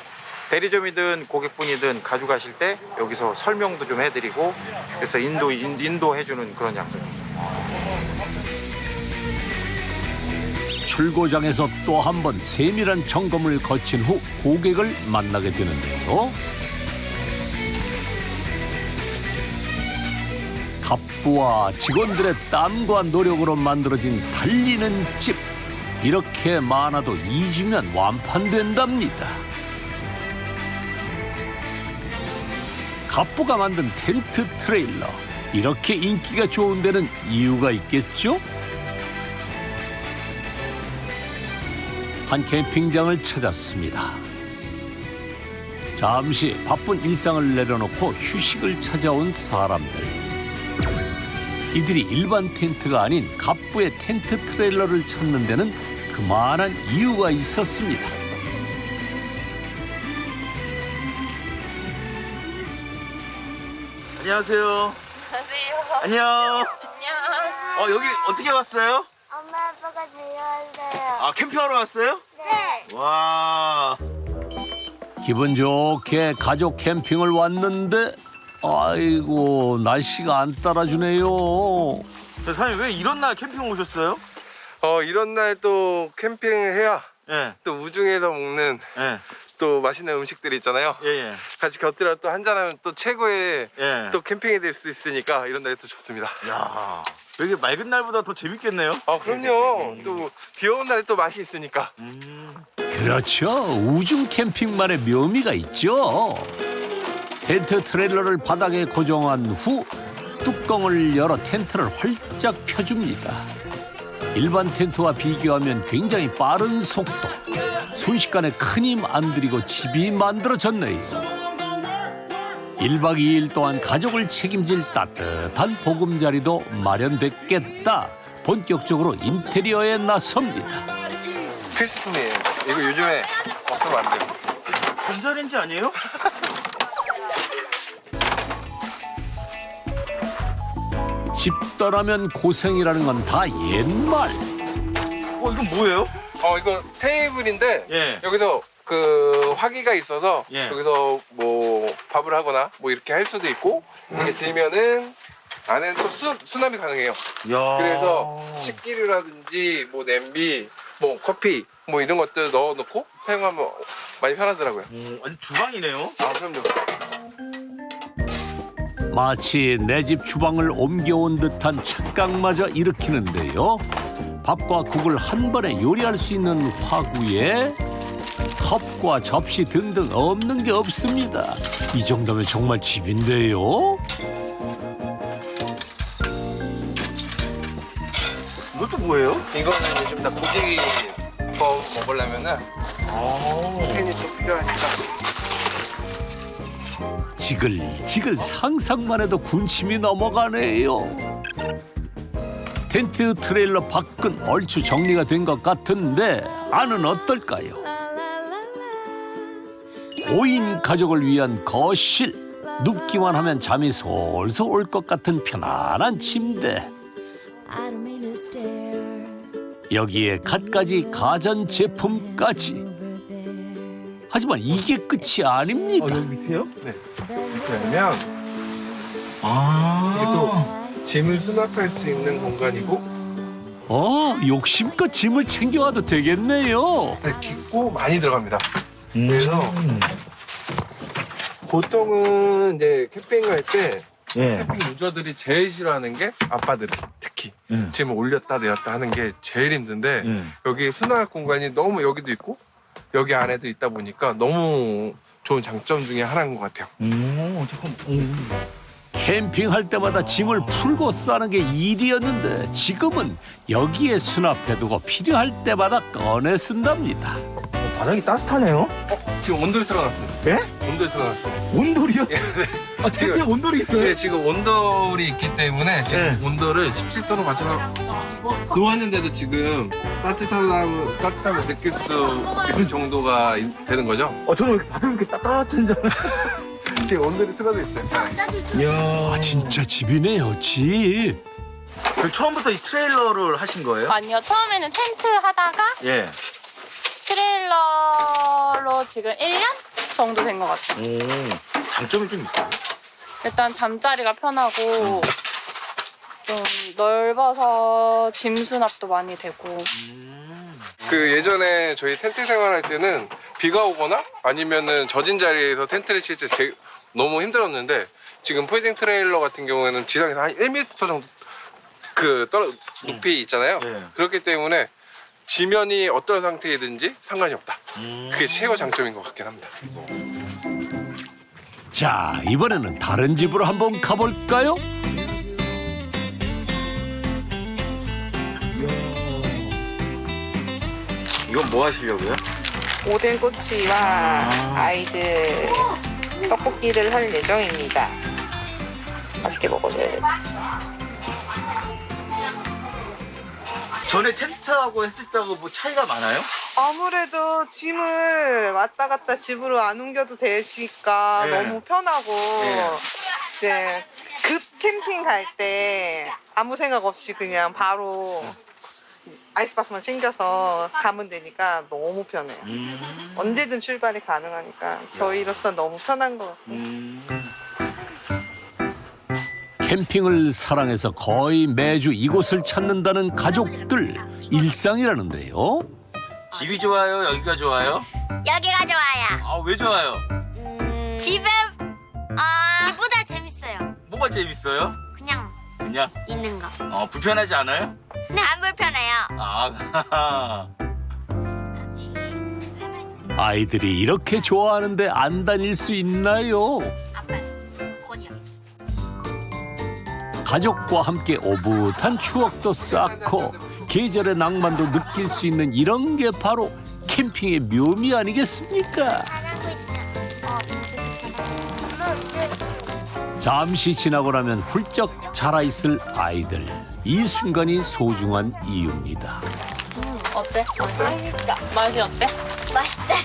대리점이든 고객분이든 가져가실 때 여기서 설명도 좀 해드리고 그래서 인도해주는 그런 약속입니다. 출고장에서 또 한 번 세밀한 점검을 거친 후 고객을 만나게 되는데요. 갑부와 직원들의 땀과 노력으로 만들어진 달리는 집. 이렇게 많아도 2주면 완판된답니다. 갑부가 만든 텐트 트레일러. 이렇게 인기가 좋은 데는 이유가 있겠죠? 한 캠핑장을 찾았습니다. 잠시 바쁜 일상을 내려놓고 휴식을 찾아온 사람들. 이들이 일반 텐트가 아닌 갑부의 텐트 트레일러를 찾는 데는 그만한 이유가 있었습니다. 안녕하세요. 안녕. 안녕. 여기 어떻게 왔어요? 엄마 아빠가 데려왔어요. 아, 캠핑하러 왔어요? 네. 와. 기분 좋게 가족 캠핑을 왔는데 아이고 날씨가 안 따라주네요. 사장님 왜 이런 날 캠핑 오셨어요? 이런 날 또 캠핑을 해야 예. 또 우중에서 먹는 예. 또 맛있는 음식들이 있잖아요. 예. 같이 곁들여 또 한잔하면 또 최고의 예. 또 캠핑이 될 수 있으니까 이런 날이 또 좋습니다. 야. 여기 맑은 날보다 더 재밌겠네요. 그럼요. 또 비 오는 날에 또 맛이 있으니까. 그렇죠. 우중 캠핑만의 묘미가 있죠. 텐트 트레일러를 바닥에 고정한 후 뚜껑을 열어 텐트를 활짝 펴줍니다. 일반 텐트와 비교하면 굉장히 빠른 속도. 순식간에 큰 힘 안 들이고 집이 만들어졌네요. 1박 2일 동안 가족을 책임질 따뜻한 보금자리도 마련됐겠다. 본격적으로 인테리어에 나섭니다. 필수품이에요. 이거 요즘에 없으면 안 돼요. 전자레인지 아니에요? 집 떠나면 고생이라는 건 다 옛말. 이건 뭐예요? 이거 테이블인데 예. 여기서 그 화기가 있어서 예. 여기서 뭐 밥을 하거나 뭐 이렇게 할 수도 있고 이렇게 들면은 안에는 또 수납이 가능해요. 야. 그래서 식기류라든지 뭐 냄비, 뭐 커피 뭐 이런 것들 넣어놓고 사용하면 많이 편하더라고요. 완전 주방이네요. 그럼요. 마치 내 집 주방을 옮겨온 듯한 착각마저 일으키는데요. 밥과 국을 한 번에 요리할 수 있는 화구에 컵과 접시 등등 없는 게 없습니다. 이 정도면 정말 집인데요. 이것도 뭐예요? 이거는 이제 좀 더 고기 먹으려면은 팬이 좀 필요하니까. 지글지글 상상만 해도 군침이 넘어가네요. 텐트 트레일러 밖은 얼추 정리가 된 것 같은데 안은 어떨까요? 5인 가족을 위한 거실. 눕기만 하면 잠이 솔솔 올 것 같은 편안한 침대. 여기에 갖가지 가전제품까지. 하지만 이게 끝이 아닙니다. 여기 밑에요? 네. 그러면 이게 또 짐을 수납할 수 있는 공간이고 욕심껏 짐을 챙겨와도 되겠네요. 깊고 많이 들어갑니다. 그래서 보통은 이제 캠핑 갈 때 예. 캠핑 유저들이 제일 싫어하는 게 아빠들 특히 짐을 올렸다 내렸다 하는 게 제일 힘든데 여기 수납 공간이 너무 여기도 있고 여기 안에도 있다 보니까 너무 좋은 장점 중에 하나인 것 같아요. 캠핑할 때마다 짐을 풀고 싸는 게 일이었는데 지금은 여기에 수납해두고 필요할 때마다 꺼내 쓴답니다. 바닥이 따뜻하네요. 지금 온돌이 틀어놨습니다. 예? 온돌이 틀어놨습니다. 온돌이요? 네. 아, 텐트에 온돌이 있어요? 네, 지금 온돌이 있기 때문에 지금 네. 온도를 17도로 맞춰서 놓았는데도 지금 따뜻함을 느낄 수 있을 정도가 되는 거죠. 저는 왜 이렇게 바닥이 이렇게 따뜻한 줄 지금 온돌이 틀어져 있어요. 이야. 진짜 집이네요, 집. 처음부터 이 트레일러를 하신 거예요? 아니요, 처음에는 텐트 하다가 예. 트레일러로 지금 1년 정도 된 것 같아요. 장점이 좀 있어요? 일단 잠자리가 편하고 좀 넓어서 짐 수납도 많이 되고. 그 예전에 저희 텐트 생활할 때는 비가 오거나 아니면은 젖은 자리에서 텐트를 칠 때 너무 힘들었는데 지금 포이딩 트레일러 같은 경우에는 지상에서 한 1m 정도 높이 있잖아요. 네. 그렇기 때문에 지면이 어떤 상태이든지 상관이 없다. 그게 최고 장점인 것 같긴 합니다. 자, 이번에는 다른 집으로 한번 가볼까요? 이건 뭐 하시려고요? 오뎅 꼬치와 아이들 떡볶이를 할 예정입니다. 맛있게 먹어줘야 돼. 전에 텐트하고 했을 때하고 뭐 차이가 많아요? 아무래도 짐을 왔다 갔다 집으로 안 옮겨도 되니까 네. 너무 편하고 이제 급 캠핑 갈 때 아무 생각 없이 그냥 바로 아이스박스만 챙겨서 가면 되니까 너무 편해요. 언제든 출발이 가능하니까 저희로서 너무 편한 것 같아요. 캠핑을 사랑해서 거의 매주 이곳을 찾는다는 가족들 일상이라는데요. 집이 좋아요? 여기가 좋아요? 여기가 좋아요. 아, 왜 좋아요? 집에 집보다 재밌어요. 뭐가 재밌어요? 그냥 그냥 있는 거. 불편하지 않아요? 네, 안 불편해요. 아, 아이들이 이렇게 좋아하는데 안 다닐 수 있나요? 아빠, 권이요. 가족과 함께 오붓한 추억도 쌓고 계절의 낭만도 느낄 수 있는 이런 게 바로 캠핑의 묘미 아니겠습니까? 잘하고 있죠. 잠시 지나고 나면 훌쩍 자라있을 아이들. 이 순간이 소중한 이유입니다. 어때? 맛이 어때? 맛있다.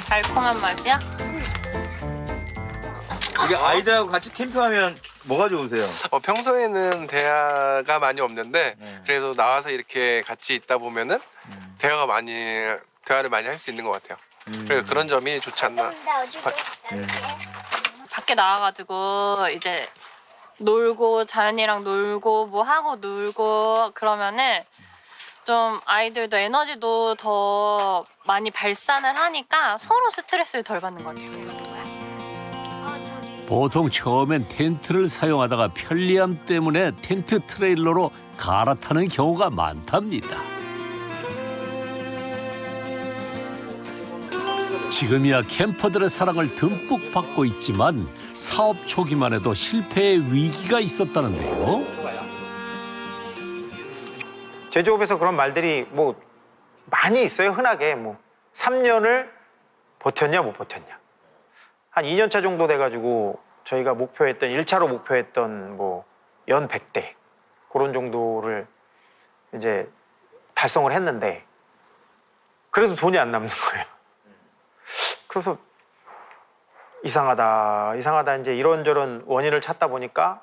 달콤한 맛이야? 이게 아이들하고 같이 캠핑하면 뭐가 좋으세요? 평소에는 대화가 많이 없는데 그래도 나와서 이렇게 같이 있다 보면은 대화를 많이 할 수 있는 것 같아요. 그래서 그런 점이 좋지 않나 싶어요. 밖에 나와가지고 이제 놀고 자연이랑 놀고 뭐 하고 놀고 그러면은 좀 아이들도 에너지도 더 많이 발산을 하니까 서로 스트레스를 덜 받는 것 같아요. 보통 처음엔 텐트를 사용하다가 편리함 때문에 텐트 트레일러로 갈아타는 경우가 많답니다. 지금이야 캠퍼들의 사랑을 듬뿍 받고 있지만 사업 초기만 해도 실패의 위기가 있었다는데요. 제조업에서 그런 말들이 뭐 많이 있어요. 흔하게 뭐 3년을 버텼냐 못 버텼냐. 한 2년 차 정도 돼가지고 저희가 목표했던 1차로 목표했던 뭐 연 100대 그런 정도를 이제 달성을 했는데 그래도 돈이 안 남는 거예요. 그래서 이상하다 이제 이런저런 원인을 찾다 보니까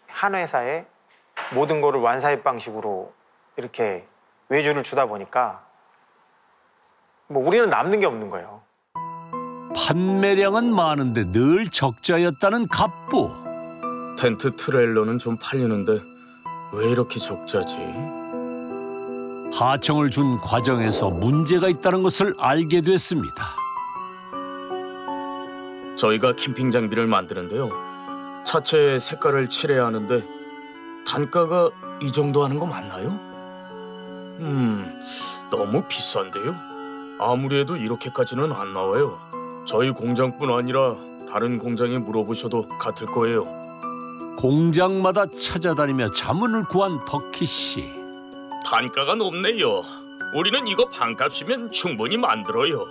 한 회사에 모든 거를 완사입 방식으로 이렇게 외주를 주다 보니까 뭐 우리는 남는 게 없는 거예요. 판매량은 많은데 늘 적자였다는 갑부. 텐트 트레일러는 좀 팔리는데 왜 이렇게 적자지? 하청을 준 과정에서 문제가 있다는 것을 알게 됐습니다. 저희가 캠핑 장비를 만드는데요. 차체에 색깔을 칠해야 하는데 단가가 이 정도 하는 거 맞나요? 너무 비싼데요? 아무리 해도 이렇게까지는 안 나와요. 저희 공장뿐 아니라 다른 공장에 물어보셔도 같을 거예요. 공장마다 찾아다니며 자문을 구한 덕희 씨. 단가가 높네요. 우리는 이거 반값이면 충분히 만들어요.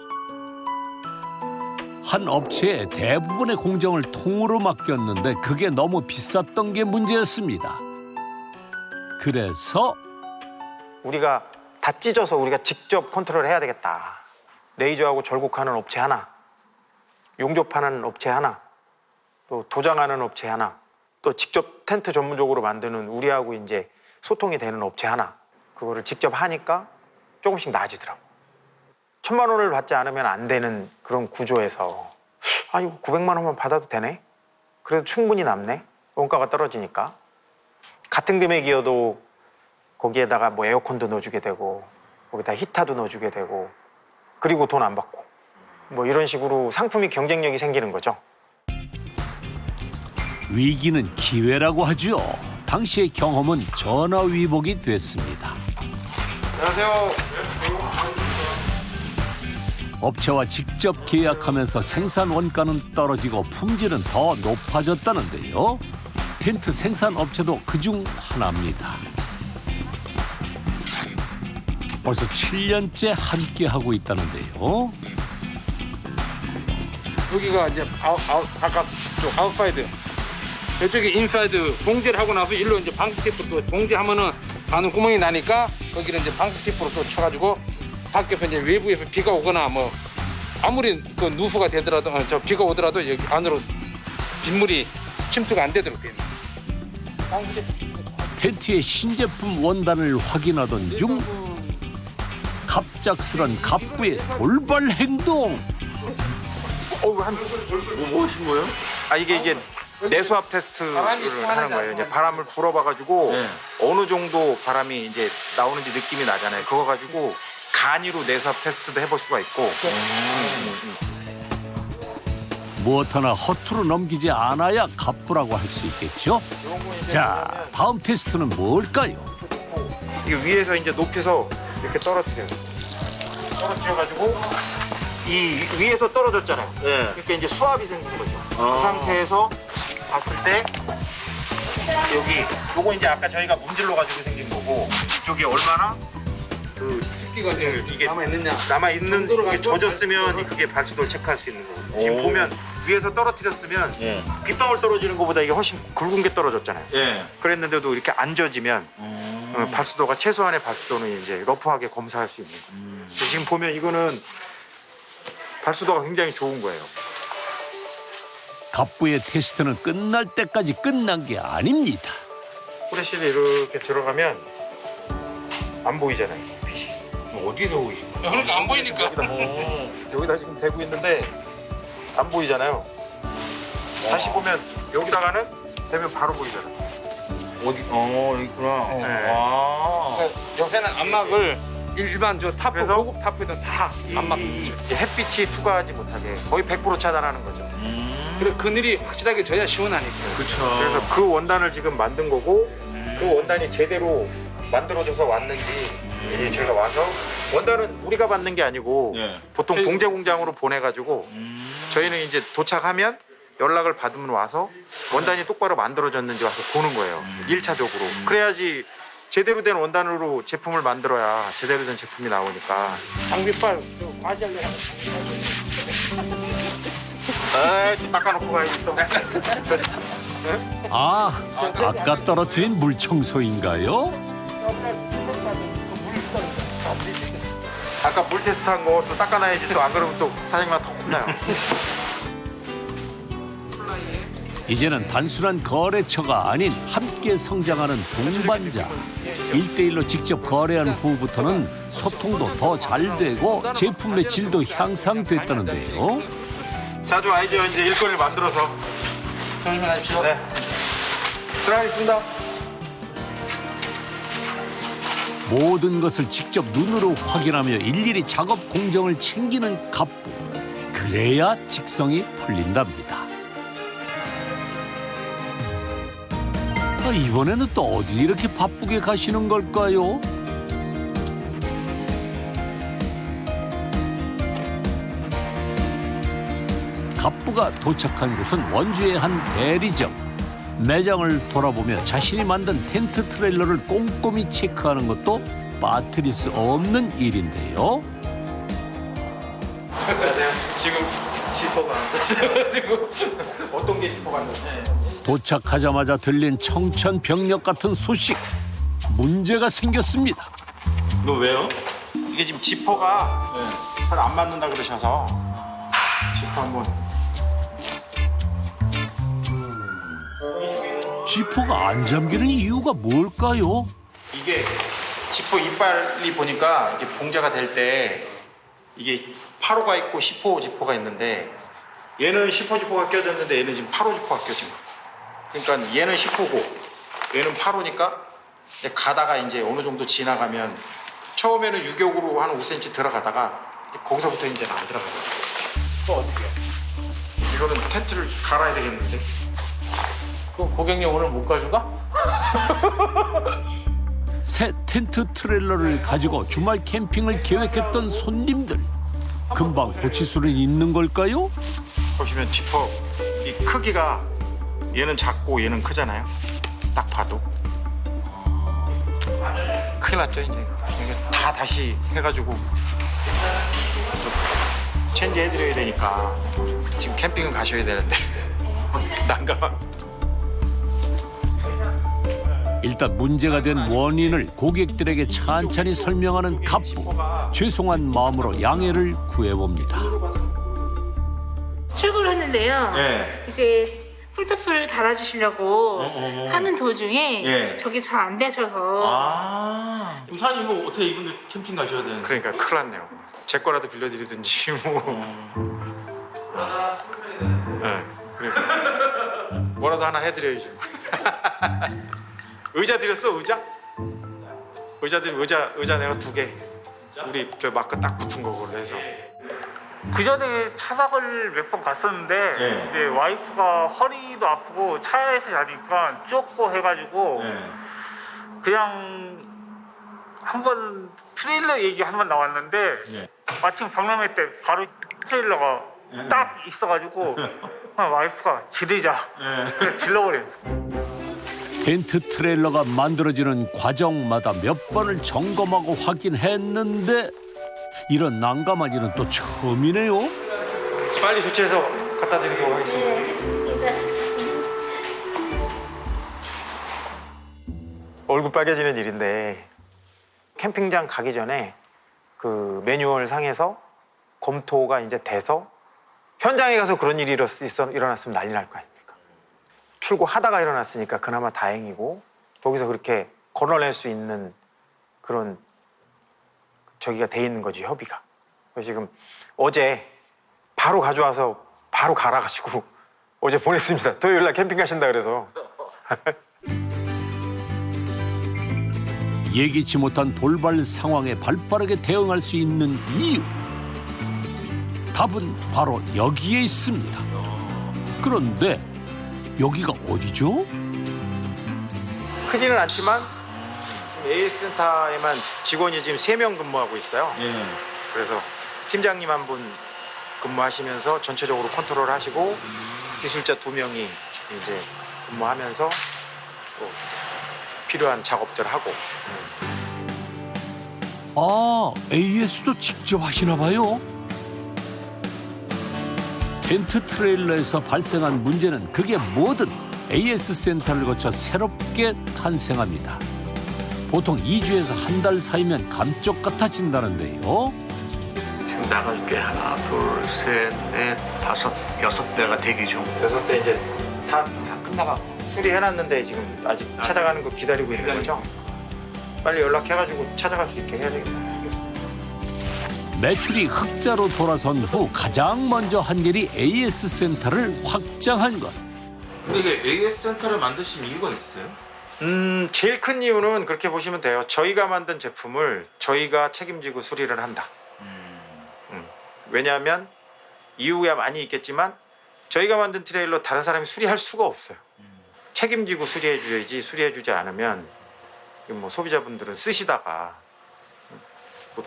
한 업체에 대부분의 공정을 통으로 맡겼는데 그게 너무 비쌌던 게 문제였습니다. 그래서 우리가 다 찢어서 우리가 직접 컨트롤 해야 되겠다. 레이저하고 절곡하는 업체 하나, 용접하는 업체 하나, 또 도장하는 업체 하나, 또 직접 텐트 전문적으로 만드는 우리하고 이제 소통이 되는 업체 하나, 그거를 직접 하니까 조금씩 나아지더라고. 1,000만 원을 받지 않으면 안 되는 그런 구조에서 아 이거 900만 원만 받아도 되네? 그래도 충분히 남네? 원가가 떨어지니까. 같은 금액이어도 거기에다가 뭐 에어컨도 넣어주게 되고 거기다 히터도 넣어주게 되고 그리고 돈 안 받고 뭐 이런 식으로 상품이 경쟁력이 생기는 거죠. 위기는 기회라고 하죠. 당시의 경험은 전화위복이 됐습니다. 안녕하세요. 업체와 직접 계약하면서 생산 원가는 떨어지고 품질은 더 높아졌다는데요. 텐트 생산 업체도 그중 하나입니다. 벌써 7년째 함께 하고 있다는데요. 여기가 이제 아까 쪽 아웃사이드, 이쪽이 인사이드. 봉제를 하고 나서 일로 이제 방수 테이프로 또 봉제하면은 반응 구멍이 나니까 거기를 이제 방수 테이프로 또 쳐가지고 밖에서 이제 외부에서 비가 오거나 뭐 아무리 그 누수가 되더라도 비가 오더라도 여기 안으로 빗물이 침투가 안 되도록 됩니다. 텐트의 신제품 원단을 확인하던 중 갑작스런 갑부의 돌발 행동. 뭐 하신 거예요? 아 이게 내수압 테스트를 하는 거예요. 이제 바람을 불어봐가지고 네. 어느 정도 바람이 이제 나오는지 느낌이 나잖아요. 그거 가지고 간이로 내수압 테스트도 해볼 수가 있고. 무엇 하나 허투루 넘기지 않아야 갑부라고 할 수 있겠죠. 자, 다음 테스트는 뭘까요? 이게 위에서 이제 높이서 이렇게 떨어뜨려요. 떨어뜨려가지고 이 위에서 떨어졌잖아요. 네. 그러니까 이제 수압이 생긴 거죠. 아. 그 상태에서 봤을 때 여기 요거 이제 아까 저희가 문질러 가지고 생긴 거고 이쪽이 얼마나 그 습기가 이게 남아있느냐. 남아 있는 정도로 이게 가지고 젖었으면 그게 발수도를 체크할 수 있는 거고. 지금 보면 위에서 떨어뜨렸으면 예. 빗방울 떨어지는 것보다 이게 훨씬 굵은 게 떨어졌잖아요. 예. 그랬는데도 이렇게 안 젖으면 발수도가 최소한의 발수도는 이제 러프하게 검사할 수 있는 거예요. 지금 보면 이거는 발수도가 굉장히 좋은 거예요. 갑부의 테스트는 끝날 때까지 끝난 게 아닙니다. 후레쉬를 이렇게 들어가면 안 보이잖아요. 빛이. 어디에 보이시죠? 그러니까 안 보이니까. 여기다 지금 대고 있는데 안 보이잖아요. 다시 보면 여기다가는 대면 바로 보이잖아요. 어디? 여기 있구나. 네. 아. 그러니까 요새는 안막을 일반 저 타프 그래서 고급 타프에도 다 안막. 이제 햇빛이 투과하지 못하게 거의 100% 차단하는 거죠. 그리고 그늘이 확실하게 져야 시원하니까. 그렇죠. 그래서 그 원단을 지금 만든 거고 그 원단이 제대로 만들어져서 왔는지 이제 저희가 와서 원단은 우리가 받는 게 아니고 예. 보통 봉제 공장으로 보내가지고 저희는 이제 도착하면 연락을 받으면 와서 원단이 똑바로 만들어졌는지 와서 보는 거예요. 1차적으로. 그래야지 제대로 된 원단으로 제품을 만들어야 제대로 된 제품이 나오니까. 장비빨 과지하려고 에이, 닦아놓고 가야지 또. 아, 아까 떨어뜨린 물 청소인가요? 아까 물 테스트한 거 또 닦아놔야지 또 안 그러면 또 사장님한테 혼나요. 이제는 단순한 거래처가 아닌 함께 성장하는 동반자. 1대1로 직접 거래한 후부터는 소통도 더 잘 되고 제품의 질도 향상됐다는데요. 자주 아이디어 이제 일거리를 만들어서. 조심하십시오. 네. 들어가겠습니다. 모든 것을 직접 눈으로 확인하며 일일이 작업 공정을 챙기는 갑부. 그래야 직성이 풀린답니다. 이번에는 또 어디 이렇게 바쁘게 가시는 걸까요? 갑부가 도착한 곳은 원주의 한 대리점. 매장을 돌아보며 자신이 만든 텐트 트레일러를 꼼꼼히 체크하는 것도 빠뜨릴 수 없는 일인데요. 지금 지퍼가 지금 어떤 게 지퍼가 있는데 도착하자마자 들린 청천벽력 같은 소식. 문제가 생겼습니다. 너 왜요? 이게 지금 지퍼가 잘 안 맞는다 그러셔서 지퍼 한번. 지퍼가 안 잠기는 이유가 뭘까요? 이게 지퍼 이빨이 보니까 이게 봉제가 될 때 이게 8호가 있고 10호 지퍼가 있는데 얘는 10호 지퍼가 껴졌는데 얘는 지금 8호 지퍼가 껴진 거예요. 그러니까 얘는 10호고 얘는 8호니까 가다가 이제 어느 정도 지나가면 처음에는 유격으로 한 5cm 들어가다가 거기서부터 이제 안 들어가요. 또 어떻게 해요? 이거는 텐트를 갈아야 되겠는데. 그 고객님 오늘 못 가져가? 새 텐트 트레일러를 가지고 주말 캠핑을 계획했던 손님들. 금방 고칠 수는 있는 걸까요? 보시면 지퍼 이 크기가 얘는 작고 얘는 크잖아요. 딱 봐도 큰일 났죠. 이제 이게 다 다시 해가지고 체인지 해드려야 되니까 지금 캠핑을 가셔야 되는데 난감합니다. 일단 문제가 된 원인을 고객들에게 찬찬히 설명하는 갑부. 죄송한 마음으로 양해를 구해봅니다. 출고를 했는데요. 네. 이제 풀테프를 달아주시려고 하는 도중에 예. 저게 잘 안 되셔서 우산 이거 어떻게 입은데 캠핑 가셔야 되는데. 그러니까 큰일 났네요. 제 거라도 빌려드리든지 뭐. 네, 그러니까. 뭐라도 하나 해드려야죠. 의자 드렸어, 의자? 의자 내가 2개. 우리 저 마크 딱 붙은 거로 해서. 그 전에 차박을 몇 번 갔었는데 네. 이제 와이프가 허리도 아프고 차에서 자니까 좁고 해가지고 그냥 한번 트레일러 얘기 한 번 나왔는데 마침 박람회 때 바로 트레일러가 딱 있어가지고 그냥 와이프가 지르자 그래서 질러버렸어요. 텐트 트레일러가 만들어지는 과정마다 몇 번을 점검하고 확인했는데 이런 난감한 일은 또 처음이네요. 빨리 조치해서 갖다 드리도록 하겠습니다. 네, 알겠습니다. 얼굴 빨개지는 일인데 캠핑장 가기 전에 그 매뉴얼 상에서 검토가 이제 돼서 현장에 가서 그런 일이 일어났으면 난리 날 거 아닙니까? 출고하다가 일어났으니까 그나마 다행이고 거기서 그렇게 걸어낼 수 있는 그런 저기가 돼 있는 거지, 협의가. 그래서 지금 어제 바로 가져와서 바로 갈아가지고 어제 보냈습니다. 토요일 날 캠핑 가신다 그래서. 예기치 못한 돌발 상황에 발빠르게 대응할 수 있는 이유. 답은 바로 여기에 있습니다. 그런데 여기가 어디죠? 크지는 않지만 AS 센터에만 직원이 지금 3명 근무하고 있어요. 그래서 팀장님 한 분 근무하시면서 전체적으로 컨트롤 하시고 기술자 2명이 이제 근무하면서 또 필요한 작업들 하고. 아, AS도 직접 하시나 봐요. 텐트 트레일러에서 발생한 문제는 그게 뭐든 AS 센터를 거쳐 새롭게 탄생합니다. 보통 2주에서 한 달 사이면 감쪽 같아진다는데요. 지금 나갈 게 하나, 둘, 셋, 넷, 다섯, 6대가 대기 중. 6대 이제 다 끝나가 수리해놨는데 지금 아직 찾아가는 거 기다리고 있는 거죠? 빨리 연락해가지고 찾아갈 수 있게 해야 되겠다. 매출이 흑자로 돌아선 후 가장 먼저 한 일이 AS 센터를 확장한 것. 근데 이게 AS 센터를 만드신 이유가 있어요? 제일 큰 이유는 그렇게 보시면 돼요. 저희가 만든 제품을 저희가 책임지고 수리를 한다. 왜냐하면 이유야 많이 있겠지만 저희가 만든 트레일러 다른 사람이 수리할 수가 없어요. 책임지고 수리해줘야지 수리해주지 않으면 뭐 소비자분들은 쓰시다가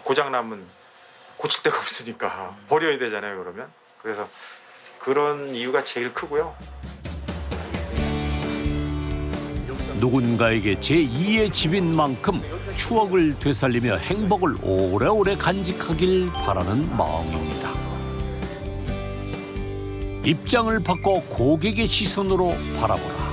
고장나면 고칠 데가 없으니까 버려야 되잖아요. 그러면 그래서 그런 이유가 제일 크고요. 누군가에게 제2의 집인 만큼 추억을 되살리며 행복을 오래오래 간직하길 바라는 마음입니다. 입장을 바꿔 고객의 시선으로 바라보라.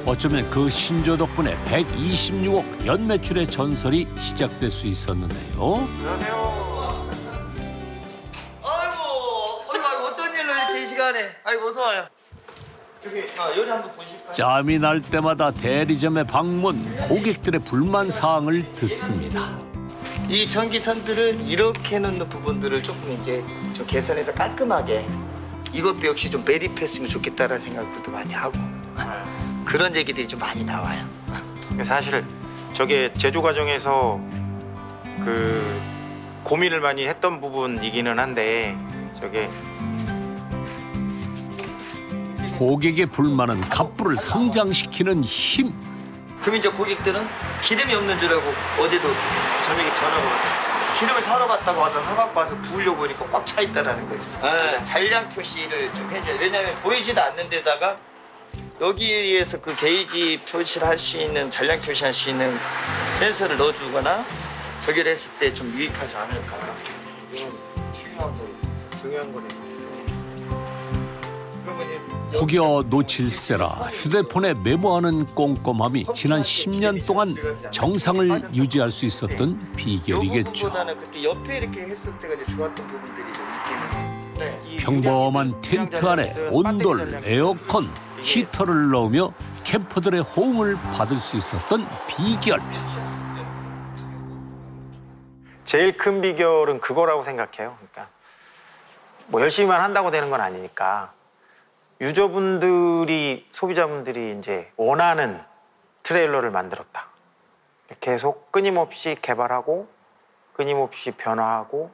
어쩌면 그 신조 덕분에 126억 연매출의 전설이 시작될 수 있었는데요. 안녕하세요. 아이고 어쩐 일로 이렇게 이 시간에. 아이고 어서 와요. 요리 한번 보실까요? 짬이 날 때마다 대리점에 방문, 고객들의 불만 사항을 듣습니다. 이 전기선들을 이렇게 놓는 부분들을 조금 이제 좀 개선해서 깔끔하게 이것도 역시 좀 매립했으면 좋겠다라는 생각도 많이 하고 그런 얘기들이 좀 많이 나와요. 사실 저게 제조 과정에서 그 고민을 많이 했던 부분이기는 한데 저게 고객의 불만은 갑부를 성장시키는 힘. 그럼 이제 고객들은 기름이 없는 줄 알고 어제도 저녁에 전화가 와서 기름을 사러 갔다고 와서 사갖고 와서 부으려고 보니까 꽉 차 있다라는 거지. 잔량 표시를 좀 해줘야 돼. 왜냐하면 보이지도 않는 데다가 여기에서 그 게이지 표시를 할 수 있는 잔량 표시할 수 있는 센서를 넣어주거나 저기를 했을 때 좀 유익하지 않을까. 이건 중요한 거네. 혹여 놓칠세라 휴대폰에 메모하는 꼼꼼함이 지난 10년 동안 정상을 유지할 수 있었던 비결이겠죠. 부분보다는 그때 옆에 이렇게 했을 때가 이제 좋았던 부분들이 좀 있기는. 평범한 텐트 안에 온돌, 에어컨, 히터를 넣으며 캠퍼들의 호응을 받을 수 있었던 비결. 제일 큰 비결은 그거라고 생각해요. 그러니까 뭐 열심히만 한다고 되는 건 아니니까 유저분들이, 소비자분들이 이제 원하는 트레일러를 만들었다. 계속 끊임없이 개발하고 끊임없이 변화하고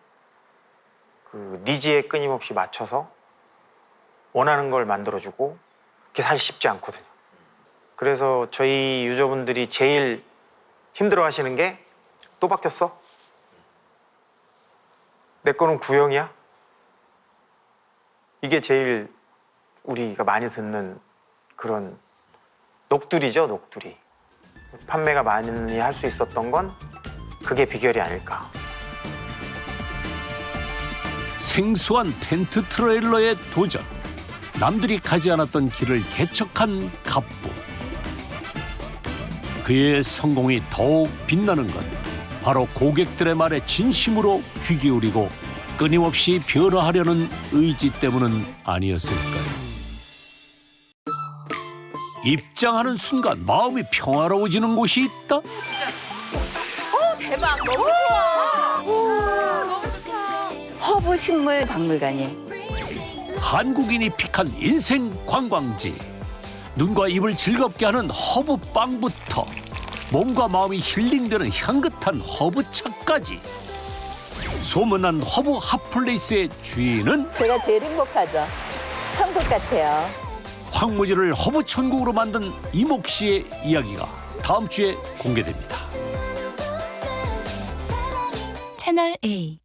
그 니즈에 끊임없이 맞춰서 원하는 걸 만들어주고, 그게 사실 쉽지 않거든요. 그래서 저희 유저분들이 제일 힘들어 하시는 게, 또 바뀌었어? 내 거는 구형이야? 이게 제일 우리가 많이 듣는 그런 녹두리죠, 녹두리. 판매가 많이 할 수 있었던 건 그게 비결이 아닐까. 생소한 텐트 트레일러의 도전. 남들이 가지 않았던 길을 개척한 갑부. 그의 성공이 더욱 빛나는 건 바로 고객들의 말에 진심으로 귀 기울이고 끊임없이 변화하려는 의지 때문은 아니었을까요? 입장하는 순간 마음이 평화로워지는 곳이 있다? 대박, 너무 좋아. 너무 좋다. 허브식물 박물관이에요. 한국인이 픽한 인생 관광지. 눈과 입을 즐겁게 하는 허브빵부터 몸과 마음이 힐링되는 향긋한 허브차까지. 소문난 허브 핫플레이스의 주인은 제가 제일 행복하죠. 천국 같아요. 황무지를 허브 천국으로 만든 이목 씨의 이야기가 다음 주에 공개됩니다. 채널 A